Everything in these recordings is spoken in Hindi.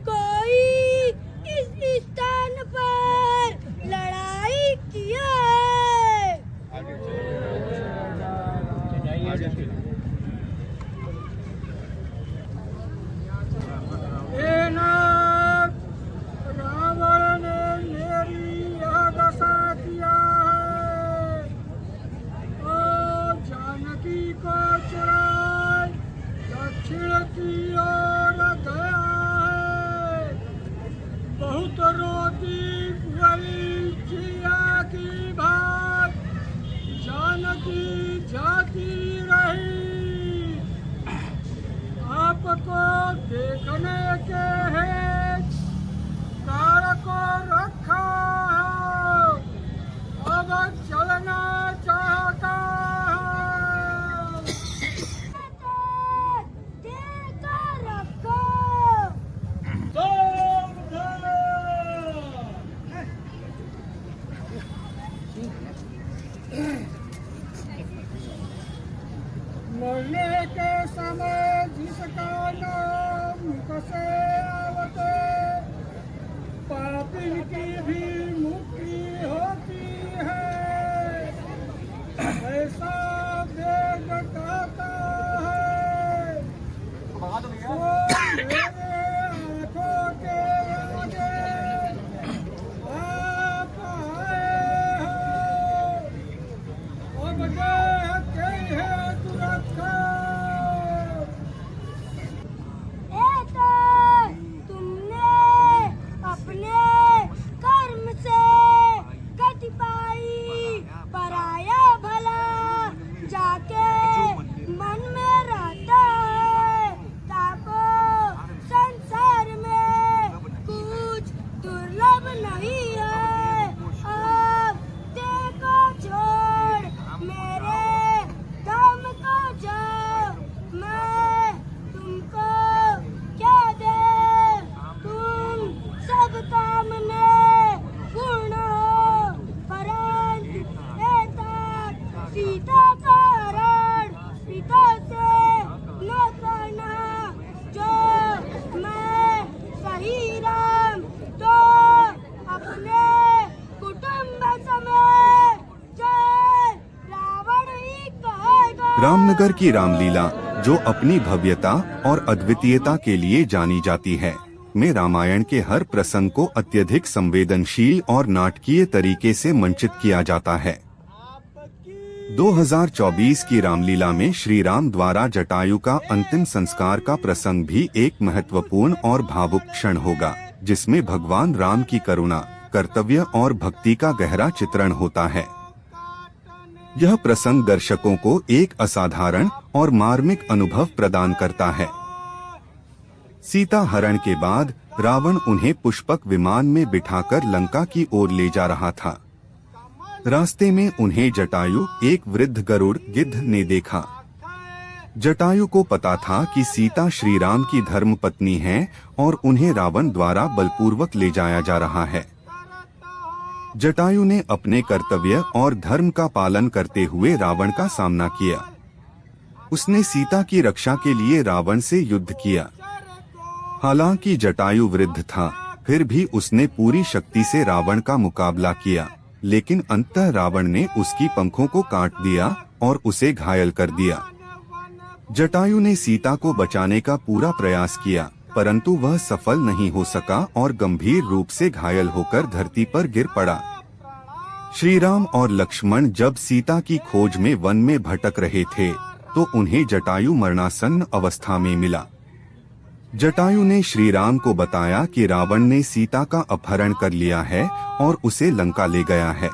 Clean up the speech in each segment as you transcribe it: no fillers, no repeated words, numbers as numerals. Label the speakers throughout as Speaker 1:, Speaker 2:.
Speaker 1: कोई इस स्थान पर लड़ाई किया है।
Speaker 2: रावण ने मेरी यह दशा किया है और जानकी को चुराए दक्षिण की ओर गया है। बहुत रोती हुई चिया की बात जानकी जाती रही। आपको देखने के हेतु कार को रखा है, अब चलना चाहता है।
Speaker 1: देकर रखो।
Speaker 2: मरने के समय जिसका नाम मुख से आवते पापिन की भी मुक्ति होती है, ऐसा वेद कहता है। वो मेरे आँखों के आगे आप आए हो, अब देखते हैं तुरंत।
Speaker 1: तुमने अपने कर्म से गति पाई, पराया भला जाके मन में रहता है। ताको संसार में कुछ दुर्लभ नहीं है। अब देखो छोड़ मेरे धाम को जाओ, मैं तुमको क्या दे, तुम सब काम में पूर्ण हो। परंतु सीता का हरण पिता से न करना। जो मैं सही राम तो अपने कुटुंब समेत जय रावण ही कहेगा।
Speaker 3: रामनगर की रामलीला, जो अपनी भव्यता और अद्वितीयता के लिए जानी जाती है, में रामायण के हर प्रसंग को अत्यधिक संवेदनशील और नाटकीय तरीके से मंचित किया जाता है। 2024 की रामलीला में श्री राम द्वारा जटायु का अंतिम संस्कार का प्रसंग भी एक महत्वपूर्ण और भावुक क्षण होगा, जिसमें भगवान राम की करुणा, कर्तव्य और भक्ति का गहरा चित्रण होता है। यह प्रसंग दर्शकों को एक असाधारण और मार्मिक अनुभव प्रदान करता है। सीता हरण के बाद रावण उन्हें पुष्पक विमान में बिठाकर लंका की ओर ले जा रहा था। रास्ते में उन्हें जटायु, एक वृद्ध गरुड़ गिद्ध ने देखा। जटायु को पता था कि सीता श्री राम की धर्मपत्नी है और उन्हें रावण द्वारा बलपूर्वक ले जाया जा रहा है। जटायु ने अपने कर्तव्य और धर्म का पालन करते हुए रावण का सामना किया। उसने सीता की रक्षा के लिए रावण से युद्ध किया। हालांकि जटायु वृद्ध था, फिर भी उसने पूरी शक्ति से रावण का मुकाबला किया, लेकिन अंततः रावण ने उसकी पंखों को काट दिया और उसे घायल कर दिया। जटायु ने सीता को बचाने का पूरा प्रयास किया, परंतु वह सफल नहीं हो सका और गंभीर रूप से घायल होकर धरती पर गिर पड़ा। श्री राम और लक्ष्मण जब सीता की खोज में वन में भटक रहे थे, तो उन्हें जटायु मरणासन्न अवस्था में मिला। जटायु ने श्री राम को बताया कि रावण ने सीता का अपहरण कर लिया है और उसे लंका ले गया है।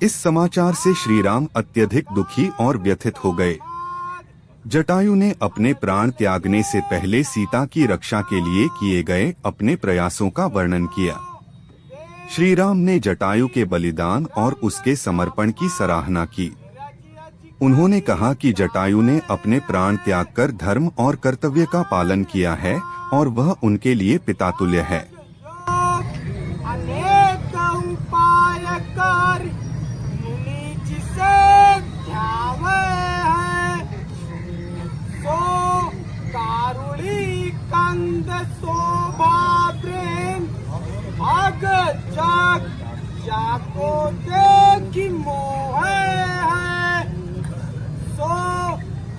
Speaker 3: इस समाचार से श्री राम अत्यधिक दुखी और व्यथित हो गए। जटायु ने अपने प्राण त्यागने से पहले सीता की रक्षा के लिए किए गए अपने प्रयासों का वर्णन किया। श्री राम ने जटायु के बलिदान और उसके समर्पण की सराहना की। उन्होंने कहा कि जटायु ने अपने प्राण त्याग कर धर्म और कर्तव्य का पालन किया है और वह उनके लिए पितातुल्य है।
Speaker 2: अनेक उपाय कर मुनि जिसे ध्यावे है, सो कारुण्य कंद शोभा प्रेम अग जग जाको देखी मोह है सो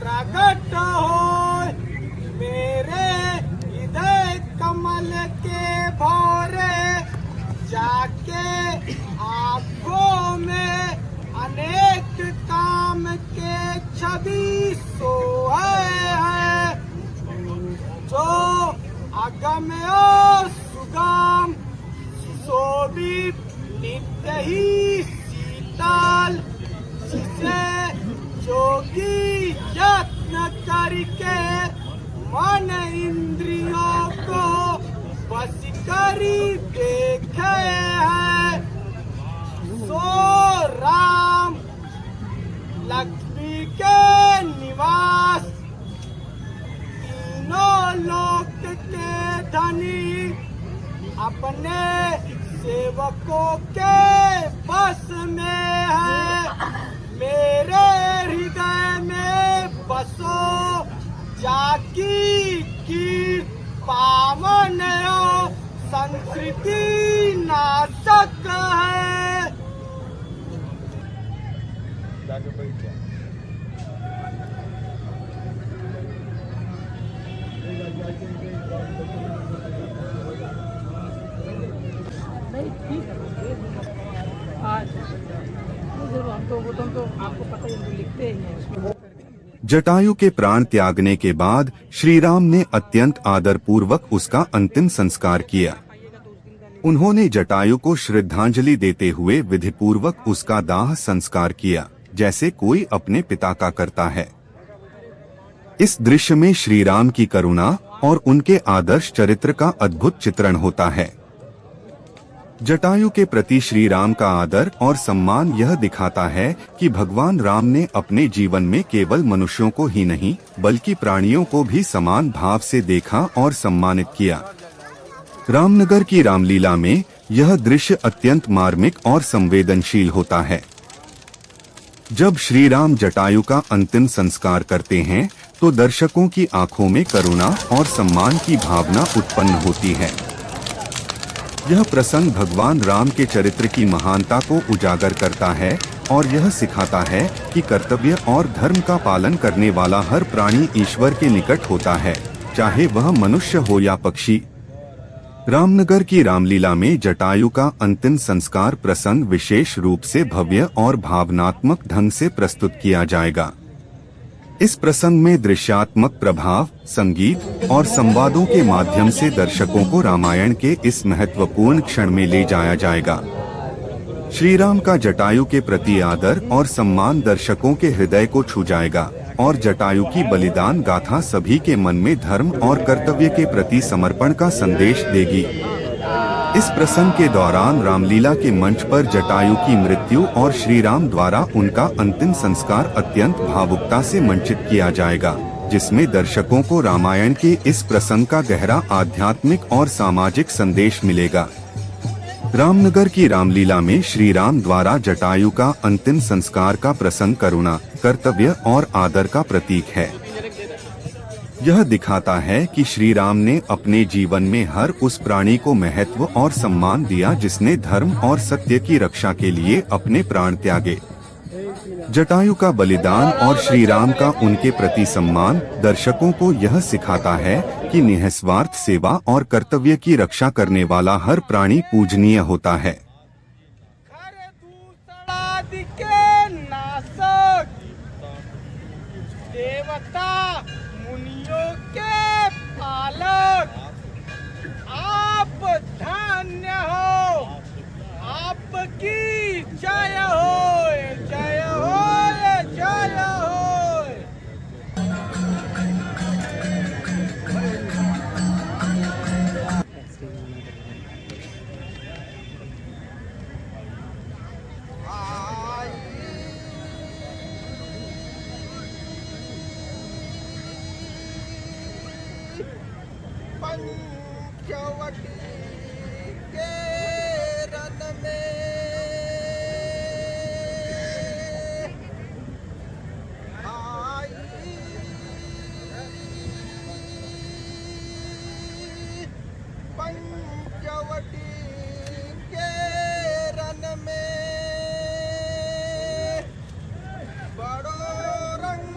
Speaker 2: प्रकट हो मेरे हृदय कमल के भौरे जाके आंखों में अनेक काम के छवि सोए है जो अगम और सुगम शोभित नित्य ही शीतल जिसे जोगी यत्न करके मन इंद्रियों को बस करी देखे है सो राम लक्ष्मी के निवास तीनों लोक के धनी अपने सेवकों के बस में है मेरे हृदय में बसो जाकी कीर्त पावन संस्कृति नाशक है।
Speaker 4: आपको पता ही हम लिखते ही हैं।
Speaker 3: जटायु के प्राण त्यागने के बाद श्री राम ने अत्यंत आदर पूर्वक उसका अंतिम संस्कार किया। उन्होंने जटायु को श्रद्धांजलि देते हुए विधिपूर्वक उसका दाह संस्कार किया, जैसे कोई अपने पिता का करता है। इस दृश्य में श्री राम की करुणा और उनके आदर्श चरित्र का अद्भुत चित्रण होता है। जटायु के प्रति श्री राम का आदर और सम्मान यह दिखाता है कि भगवान राम ने अपने जीवन में केवल मनुष्यों को ही नहीं बल्कि प्राणियों को भी समान भाव से देखा और सम्मानित किया। रामनगर की रामलीला में यह दृश्य अत्यंत मार्मिक और संवेदनशील होता है। जब श्री राम जटायु का अंतिम संस्कार करते हैं तो दर्शकों की आंखों में करुणा और सम्मान की भावना उत्पन्न होती है। यह प्रसंग भगवान राम के चरित्र की महानता को उजागर करता है और यह सिखाता है कि कर्तव्य और धर्म का पालन करने वाला हर प्राणी ईश्वर के निकट होता है, चाहे वह मनुष्य हो या पक्षी। रामनगर की रामलीला में जटायु का अंतिम संस्कार प्रसंग विशेष रूप से भव्य और भावनात्मक ढंग से प्रस्तुत किया जाएगा। इस प्रसंग में दृश्यात्मक प्रभाव, संगीत और संवादों के माध्यम से दर्शकों को रामायण के इस महत्वपूर्ण क्षण में ले जाया जाएगा। श्री राम का जटायु के प्रति आदर और सम्मान दर्शकों के हृदय को छू जाएगा और जटायु की बलिदान गाथा सभी के मन में धर्म और कर्तव्य के प्रति समर्पण का संदेश देगी। इस प्रसंग के दौरान रामलीला के मंच पर जटायु की मृत्यु और श्री राम द्वारा उनका अंतिम संस्कार अत्यंत भावुकता से मंचित किया जाएगा, जिसमें दर्शकों को रामायण के इस प्रसंग का गहरा आध्यात्मिक और सामाजिक संदेश मिलेगा। रामनगर की रामलीला में श्री राम द्वारा जटायु का अंतिम संस्कार का प्रसंग करुणा, कर्तव्य और आदर का प्रतीक है। यह दिखाता है कि श्री राम ने अपने जीवन में हर उस प्राणी को महत्व और सम्मान दिया जिसने धर्म और सत्य की रक्षा के लिए अपने प्राण त्यागे। जटायु का बलिदान और श्री राम का उनके प्रति सम्मान दर्शकों को यह सिखाता है कि निस्वार्थ सेवा और कर्तव्य की रक्षा करने वाला हर प्राणी पूजनीय होता है।
Speaker 2: देवता मुनियों के पालक आप धन्य हो, आपकी जय हो, जय हो, जय हो। पंचवटी के रन में आई पंचवटी के रन में बड़ो रंग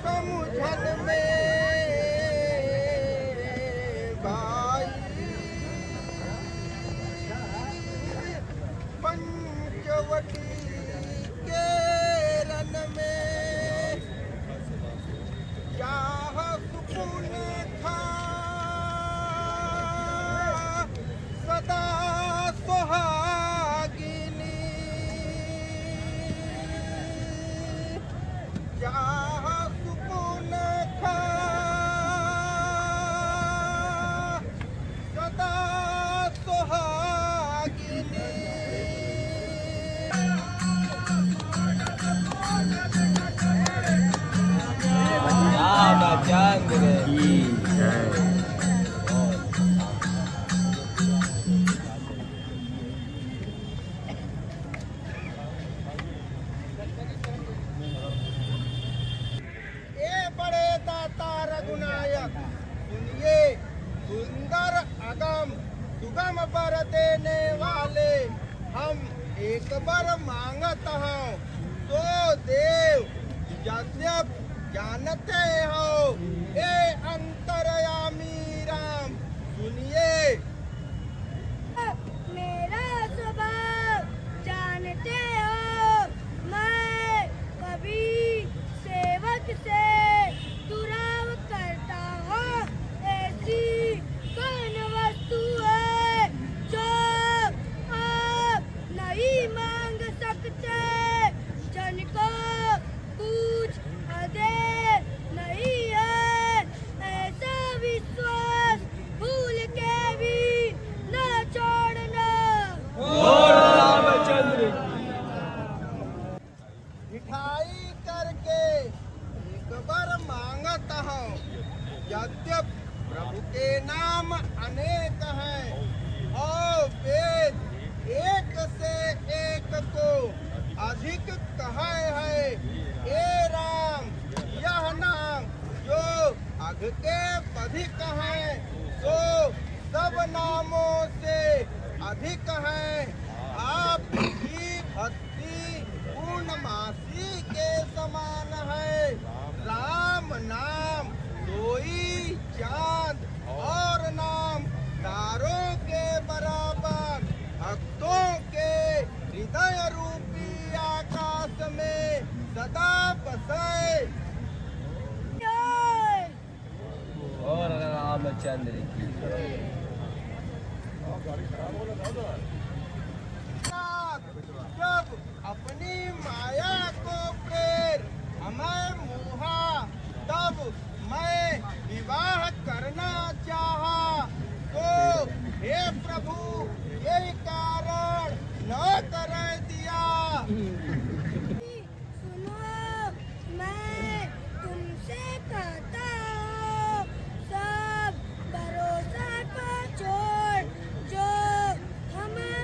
Speaker 2: समुझन में भाई पंचवटी के रन में यहाँ सुकून था सदा सुहागिनी यहाँ सुकून था सदा सुहागिनी रामचंद्र की ये बड़े दाता रघुनायक सुनिए सुंदर अगम सुगम बर देने वाले हम एक बार मांगत हूँ तो देव यद्यप जानते हो ए अंतर्यामी राम सुनिए
Speaker 1: मेरा स्वभाव जानते हो मैं कभी सेवक से दुराव करता हूँ ऐसी कौन वस्तु है जो आप नहीं मांग सकते जन को कुछ अदे नहीं है ऐसा विश्वास भूल के भी न छोड़ना
Speaker 2: रामचंद्र मिठाई करके एक बार मांगता हूँ यद्यप प्रभु के नाम अनेक हैं और वेद एक से एक को अधिक कहे है हे राम यह नाम जो अघ के अधिक हैं सो सब नामों से अधिक हैं आपकी भक्ति पूर्णमासी के समान है राम नाम सोई चांद और नाम तारों के बराबर भक्तों के हृदय रूपी आकाश में सदा बसे और रामचंद्र की जब अपनी माया को प्रेर हमें मोहा तब मैं विवाह करना चाहा तो हे प्रभु यही कारण न कर दिया
Speaker 1: सुनो मैं तुमसे कहता हूँ सब भरोसा को छोड़ जो हमें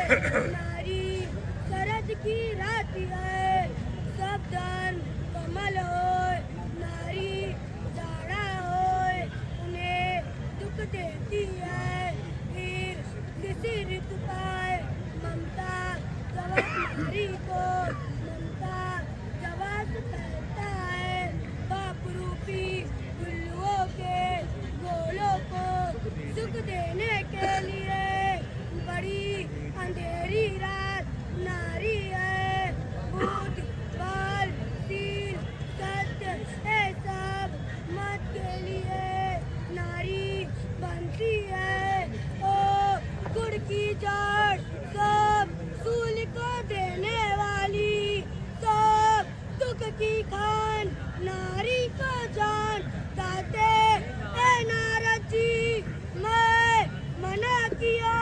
Speaker 1: नारी शरद की राती है, सब धर्म कमल होय। नारी जाड़ा होय, उन्हें दुख देती है, फिर किसी ऋतु पाए ममता जवाब नारी को, ममता जवाब कहता है। बाप रूपी उल्लुओं के गोलों को सुख देने के लिए बड़ी अंधेरी रात नारी है। बुद्ध बल शील सत्य है सब मत के लिए नारी बनती है। ओ गुड़ की जड़ सब सूल को देने वाली, सब दुख की खान नारी को जान गाते ए नारद जी मैं मना किया।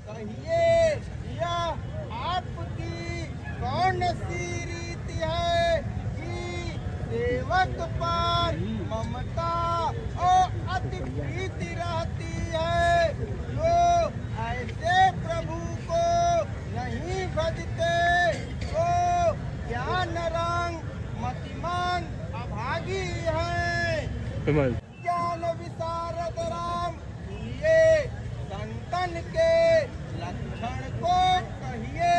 Speaker 2: कहिए यह आपकी कौन सी रीति है कि सेवक पर ममता और अति प्रीति रहती है, जो ऐसे प्रभु को नहीं भजते वो ज्ञान रंग मतिमान अभागी है। ज्ञान विशारद राम सुनिए संतन के लक्षण को कहिए।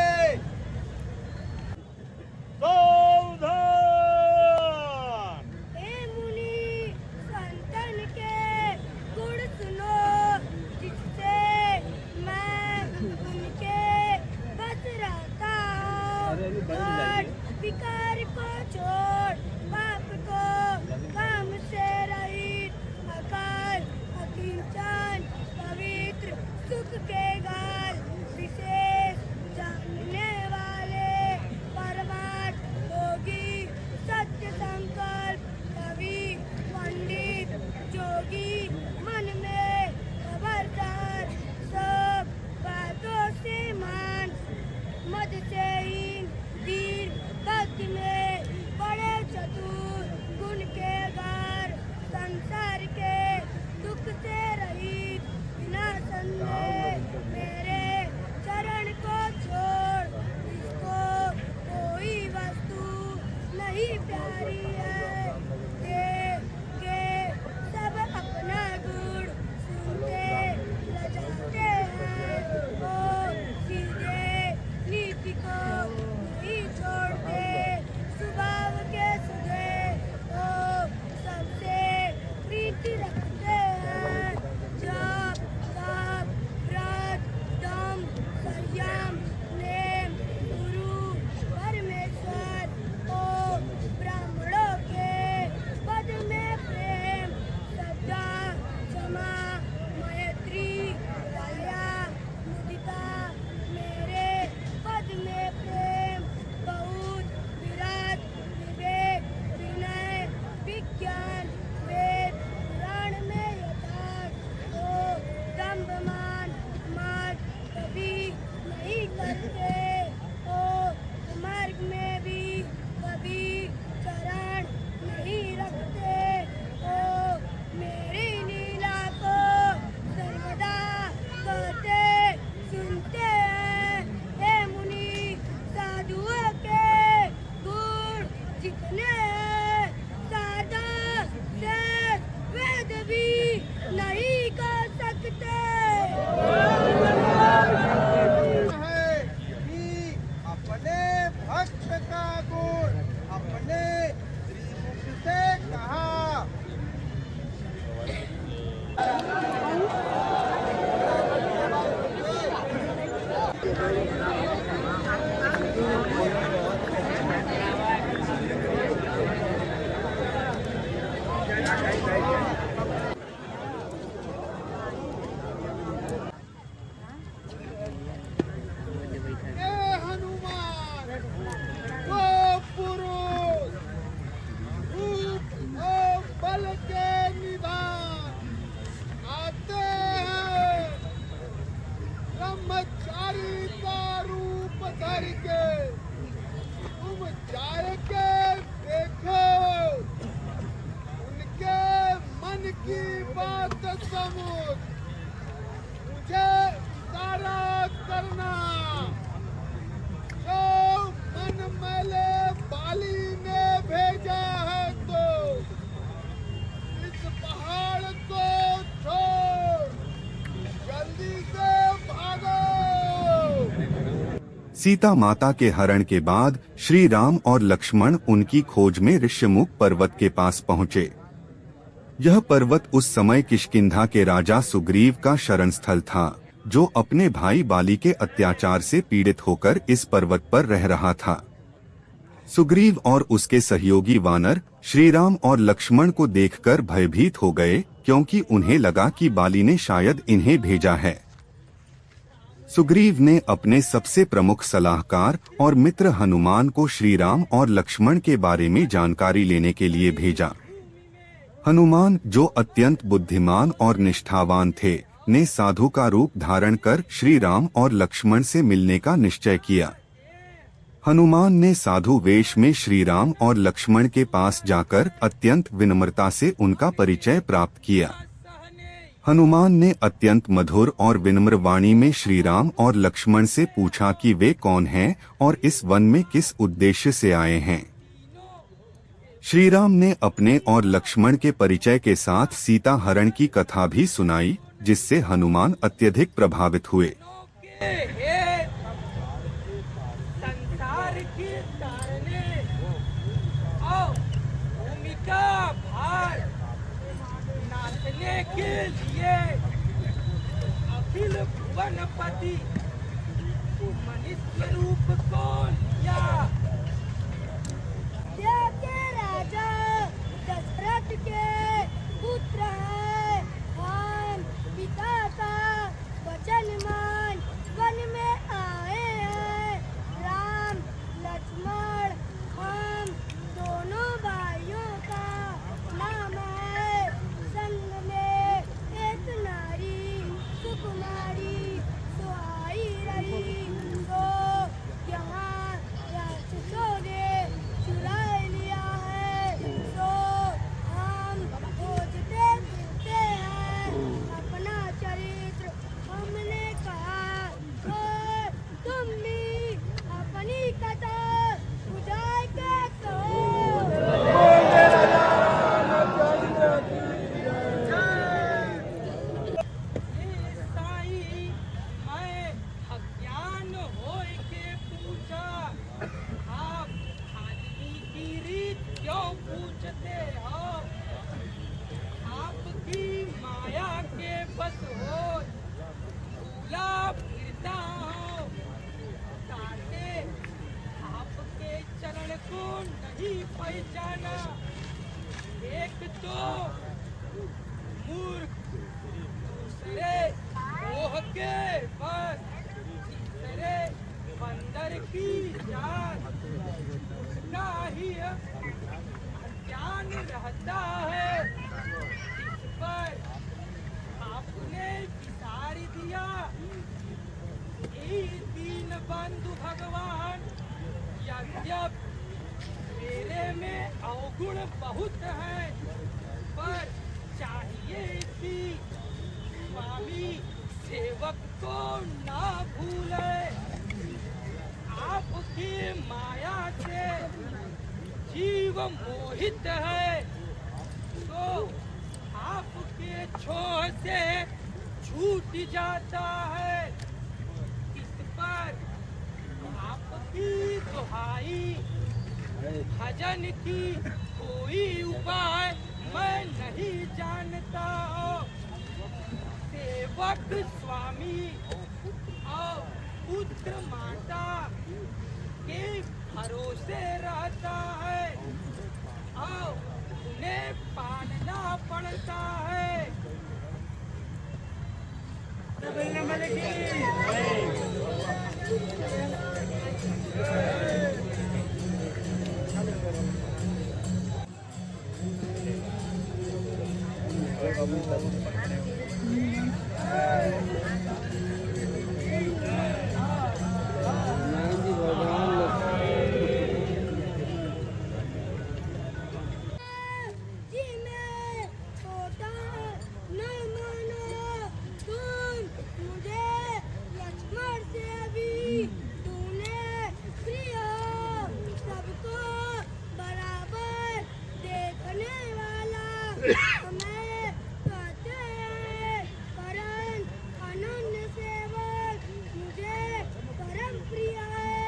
Speaker 2: सावधान!
Speaker 1: हे मुनि संतन के गुण सुनो, जिससे मैं उनके बस रहता हूँ। घट विकार को छोड़, पाप को काम से रहित, अकाल अकिंचन पवित्र सुख के गाल, विशेष जानने वाले परमार्थ योगी, सत्य संकल्प कवि पंडित जोगी, मन में खबरदार, सब बातों से मान, मद से हीन धीर, भक्ति में बड़े चतुर, गुण के गार, संसार के दुख से रहित, बिना संदेह मेरे चरण को छोड़, इसको कोई वस्तु नहीं प्यारी है। देख के सब अपना गुण सुनते लजाते हैं, वो सीधे नीति को नहीं छोड़ते, स्वभाव के सुधे वो सबसे प्रीति रखते हैं। जप तप व्रत दम संयम नेम गुरु परमेश्वर ओ ब्राह्मणों के पद
Speaker 3: सीता माता के हरण के बाद श्री राम और लक्ष्मण उनकी खोज में ऋष्यमुख पर्वत के पास पहुँचे। यह पर्वत उस समय किष्किंधा के राजा सुग्रीव का शरण स्थल था, जो अपने भाई बाली के अत्याचार से पीड़ित होकर इस पर्वत पर रह रहा था। सुग्रीव और उसके सहयोगी वानर श्री राम और लक्ष्मण को देखकर भयभीत हो गए, क्योंकि उन्हें लगा कि बाली ने शायद इन्हें भेजा है। सुग्रीव ने अपने सबसे प्रमुख सलाहकार और मित्र हनुमान को श्री राम और लक्ष्मण के बारे में जानकारी लेने के लिए भेजा। हनुमान, जो अत्यंत बुद्धिमान और निष्ठावान थे, ने साधु का रूप धारण कर श्री राम और लक्ष्मण से मिलने का निश्चय किया। हनुमान ने साधु वेश में श्री राम और लक्ष्मण के पास जाकर अत्यंत विनम्रता से उनका परिचय प्राप्त किया। हनुमान ने अत्यंत मधुर और विनम्र वाणी में श्री राम और लक्ष्मण से पूछा कि वे कौन हैं और इस वन में किस उद्देश्य से आए हैं। श्री राम ने अपने और लक्ष्मण के परिचय के साथ सीता हरण की कथा भी सुनाई, जिससे हनुमान अत्यधिक प्रभावित हुए।
Speaker 2: संसार की तारने और भूमि का भार नाचने के लिए अखिल भुवनपति मनुष्य रूप को लिया।
Speaker 1: के राजा दशरथ के पुत्र हैं, हम पिता का वचन मान वन में आए हैं। राम लक्ष्मण हम दोनों भाइयों का नाम है। संग में एक नारी सुकुमारी सुहाई रही, तो यहाँ राक्षसों ने चुरा लिया है। तो हम खोजते फिरते हैं अपना चरित्र। हमने कहा तो तुम भी अपनी कथा बुझाई के
Speaker 2: साई मैं अज्ञान होय के पूछा, आप आदमी की रीत क्यों पूछते हो? आपकी माया के बस हो भूला फिरता हो। ताते आपके चरण को नहीं पहचाना। एक तो मूर्ख, दूसरे मोह के बस, तीसरे बंदर की जात। उसका ही ज्ञान रहता है, इस पर आपने विचार दिया। ये दीन बंधु भगवान, यद्यप मेरे में अवगुण बहुत है, पर चाहिए कि स्वामी सेवक को ना भूले। आपकी माया से जीव मोहित है, तो आपके छोह से छूट जाता है। इस पर आपकी दुहाई, भजन की कोई उपाय मैं नहीं जानता हूँ। सेवक स्वामी और पुत्र माता के भरोसे रहता है और उन्हें पालना पड़ता है।
Speaker 1: जी मैं छोटा न माना तुम मुझे लक्ष्मण से भी। तूने प्रिय सबको बराबर देखने वाला हमें कहते हैं। परम अनन्य सेवक मुझे परम प्रिय है।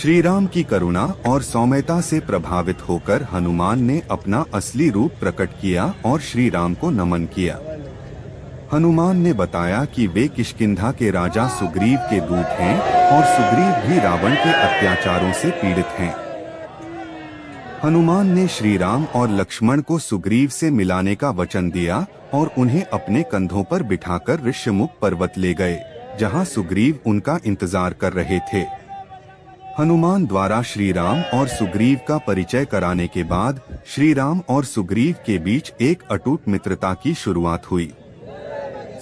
Speaker 3: श्री राम की करुणा और सौम्यता से प्रभावित होकर हनुमान ने अपना असली रूप प्रकट किया और श्री राम को नमन किया। हनुमान ने बताया कि वे किष्किंधा के राजा सुग्रीव के दूत हैं और सुग्रीव भी रावण के अत्याचारों से पीड़ित हैं। हनुमान ने श्री राम और लक्ष्मण को सुग्रीव से मिलाने का वचन दिया और उन्हें अपने कंधों पर बिठाकर ऋष्यमुख पर्वत ले गए, जहां सुग्रीव उनका इंतजार कर रहे थे। हनुमान द्वारा श्री राम और सुग्रीव का परिचय कराने के बाद श्री राम और सुग्रीव के बीच एक अटूट मित्रता की शुरुआत हुई।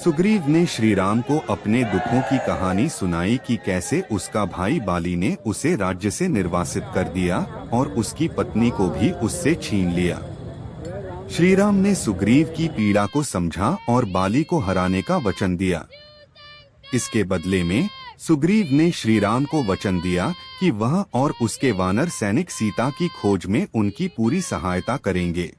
Speaker 3: सुग्रीव ने श्री राम को अपने दुखों की कहानी सुनाई कि कैसे उसका भाई बाली ने उसे राज्य से निर्वासित कर दिया और उसकी पत्नी को भी उससे छीन लिया। श्री राम ने सुग्रीव की पीड़ा को समझा और बाली को हराने का वचन दिया। इसके बदले में सुग्रीव ने श्री राम को वचन दिया कि वह और उसके वानर सैनिक सीता की खोज में उनकी पूरी सहायता करेंगे।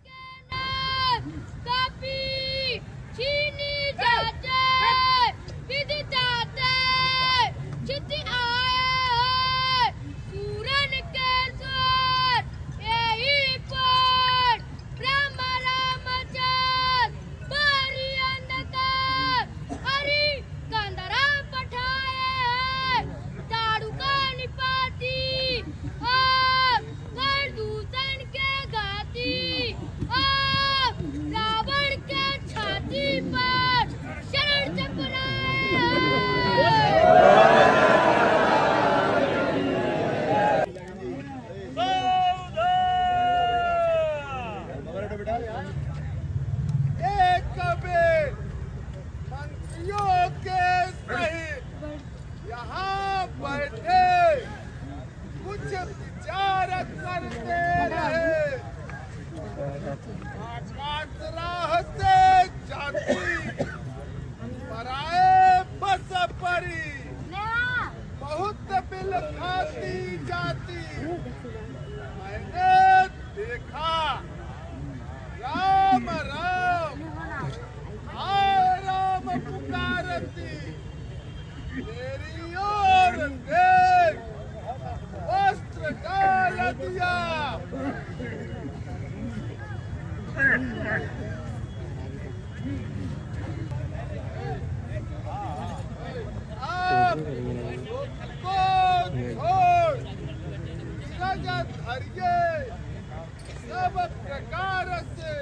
Speaker 2: सब प्रकार से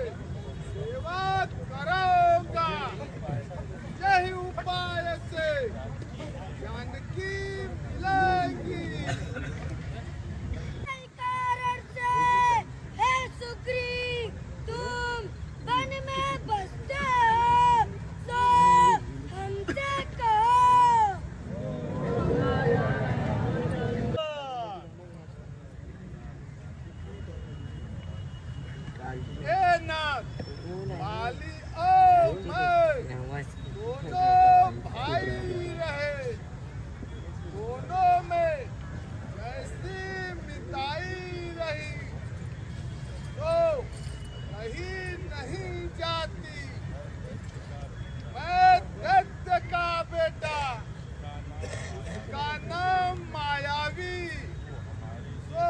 Speaker 2: सेवा कराऊंगा, यही उपाय से जानकी मिलेगी।
Speaker 1: कारण से हे सुग्रीव, तुम वन में बसते हो, तो हमसे कहो।
Speaker 2: नाथ, बाली और मैं दोनों भाई रहे, दोनों में जैसी मिताई रही तो कहीं नहीं जाती। मैं दत्त का बेटा, उसका नाम मायावी, तो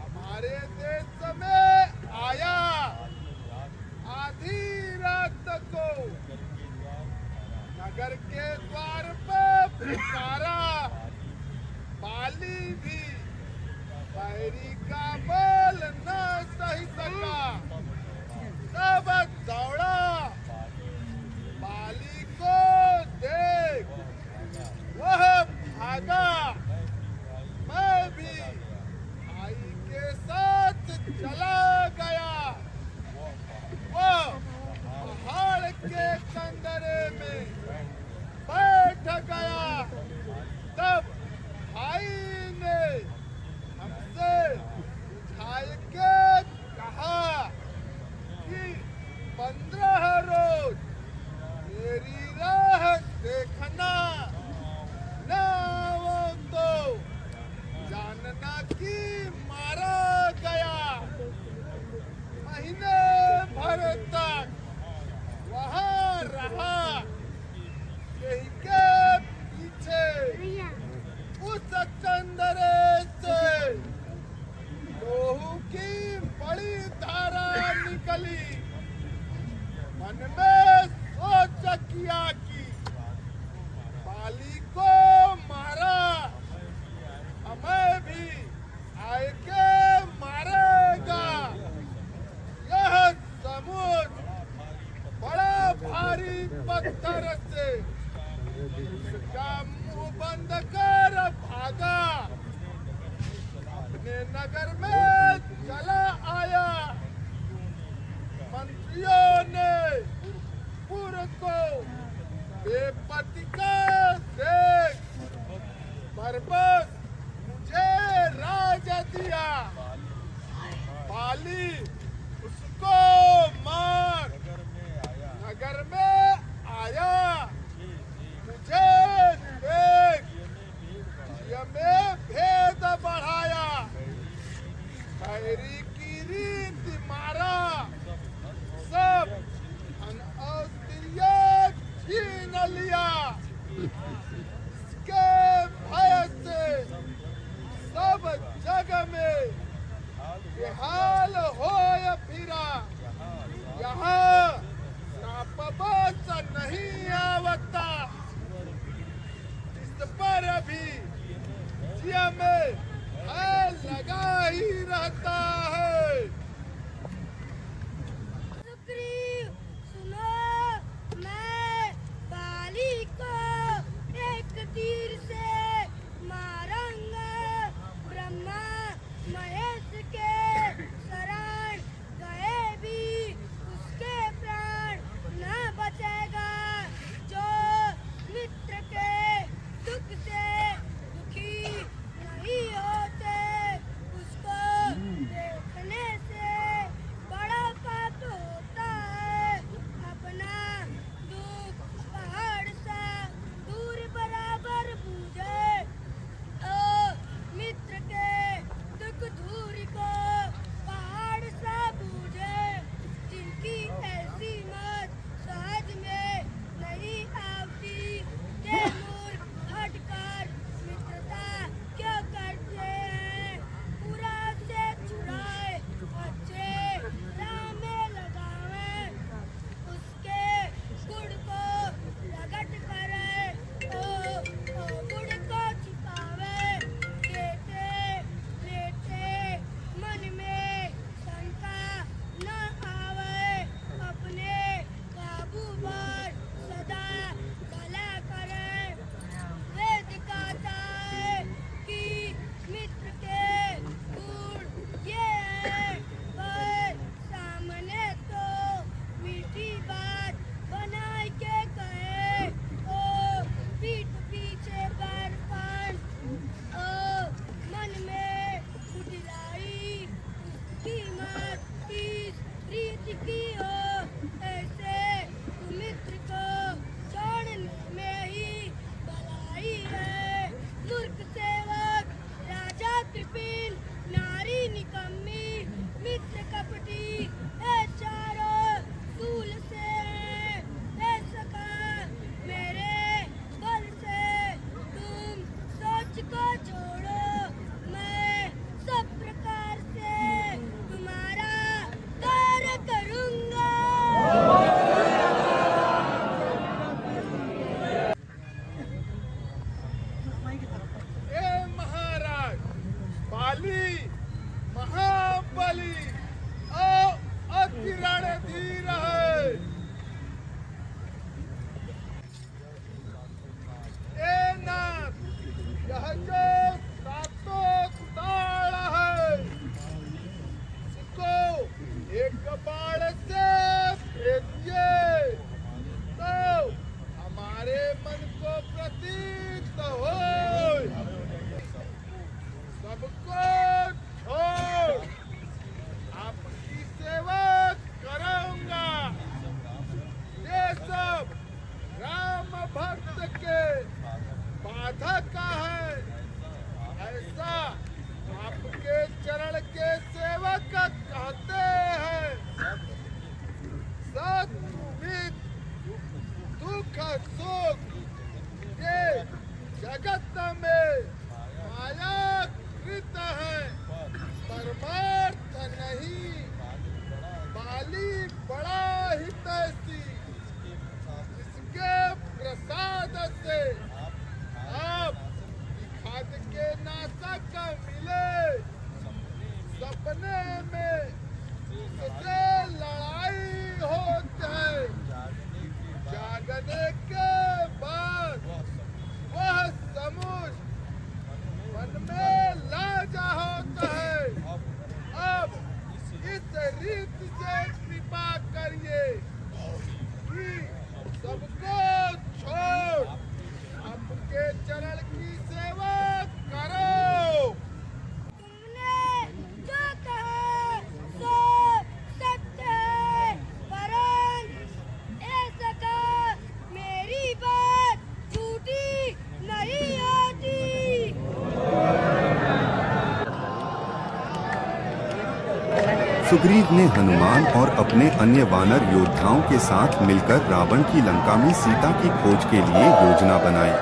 Speaker 2: हमारे देश में आया। आधी रात को नगर के द्वार पर पुकारा, बाली भी बैरी का बोल न सही सका, तब दौड़ा
Speaker 5: कली मन में सोच किया कि बाली को मारा हमें भी आए के मारेगा। यह समुद्र बड़ा भारी पत्थर से उसका मुंह बंद कर भागा। अपने नगर में चला आया। मंत्रियों ने पुर को बेपत्ती का देख पर बस मुझे राज दिया। बाली उसको मार नगर में आया। मुझे देख ये में भेद बढ़ाया। खैरी की रीत मारा। सब अनौतिया छीन लिया। इसके भय से सब जग में बेहाल हो फिरा। यहाँ श्राप बस नहीं आवता। इस पर भी जिया में भय लगा ही रहता है।
Speaker 1: सुग्रीव सुनो, मैं बाली को एक तीर से मारूंगा। ब्रह्मा महेश के शरण गए भी उसके प्राण न बचेगा। जो मित्र के दुख से दुखी नहीं होते उसको देखने से बड़ा पाप होता है। अपना दुख पहाड़ सा दूर बराबर बूझे। ओ मित्र के दुख दूरी को पहाड़ सा बूझे। जिनकी ऐसी मत सहज में नहीं आवती ते मूर्ख हटकर मित्रता क्यों करते हैं। पूरा से छुड़ाए अच्छे राह में लगावे। उसके गुड़ को प्रगट करे। ओ गुड़ को छिपावे। देते लेते मन में शंका न आवे। अपने काबू पर सदा भला करे। वेद कहता है कि मित्र के गुण ये है। पर सामने तो मीठी बात बनाए के कहे। ओ पीठ पीछे बरपन। ओ मन में कुटिलाई। उसकी मत इस रीत की हो। ऐसे मित्र को छोड़ने में ही भलाई है। मूर्ख सेवक राजा कृपिन नारी निकम्मी। मित्र कपटी है चारों सूल से है। हे सखा मेरे बल से तुम सोच को जोड़ो। मैं सब प्रकार से तुम्हारा कार्य करूंगा।
Speaker 5: हे महाराज बाली महाबली और अति रणधीर है। ए नाथ यह जो सातों ताड़ है इसको एक बाण से भेजिए तो हमारे मन को प्रतीत हो। सबको छोड़ आपकी सेवा करूंगा। ये सब राम भक्त के बाधक है। ऐसा आपके चरण के सेवक कहते हैं। सत दुख सुख ये मालिक बड़ा हितैषी, इसके प्रसाद से आप खाद के नाशक मिले, सपने में इससे लड़ाई होती है, जागने के बाद वह समुझ मन में लाजा होता है। अब इस रीत से कृपा करिए कि सबको छोड़ आपके चरण की सेवा करो।
Speaker 1: तुमने जो कहा सो सत्य है, परंतु ऐसा कहा मेरी बात झूठी नहीं होती।
Speaker 3: सुग्रीव ने हनुमान और अपने अन्य वानर योद्धाओं के साथ मिलकर रावण की लंका में सीता की खोज के लिए योजना बनाई।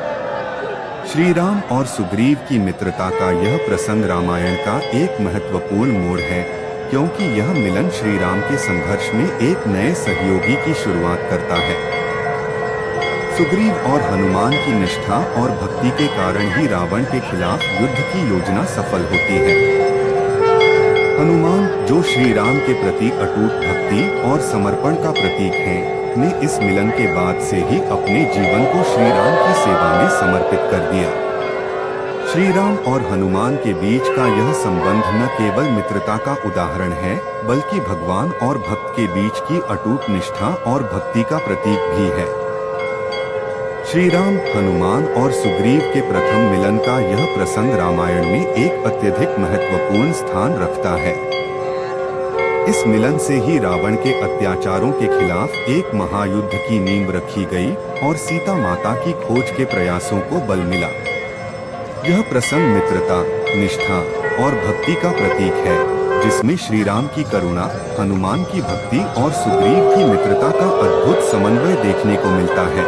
Speaker 3: श्री राम और सुग्रीव की मित्रता का यह प्रसंग रामायण का एक महत्वपूर्ण मोड़ है, क्योंकि यह मिलन श्री राम के संघर्ष में एक नए सहयोगी की शुरुआत करता है। सुग्रीव और हनुमान की निष्ठा और भक्ति के कारण ही रावण के खिलाफ युद्ध की योजना सफल होती है। हनुमान, जो श्री राम के प्रति अटूट भक्ति और समर्पण का प्रतीक हैं, ने इस मिलन के बाद से ही अपने जीवन को श्री राम की सेवा में समर्पित कर दिया। श्री राम और हनुमान के बीच का यह संबंध न केवल मित्रता का उदाहरण है, बल्कि भगवान और भक्त के बीच की अटूट निष्ठा और भक्ति का प्रतीक भी है। श्री राम, हनुमान और सुग्रीव के प्रथम मिलन का यह प्रसंग रामायण में एक अत्यधिक महत्वपूर्ण स्थान रखता है। इस मिलन से ही रावण के अत्याचारों के खिलाफ एक महायुद्ध की नींव रखी गई और सीता माता की खोज के प्रयासों को बल मिला। यह प्रसंग मित्रता, निष्ठा और भक्ति का प्रतीक है, जिसमें श्री राम की करुणा, हनुमान की भक्ति और सुग्रीव की मित्रता का अद्भुत समन्वय देखने को मिलता है।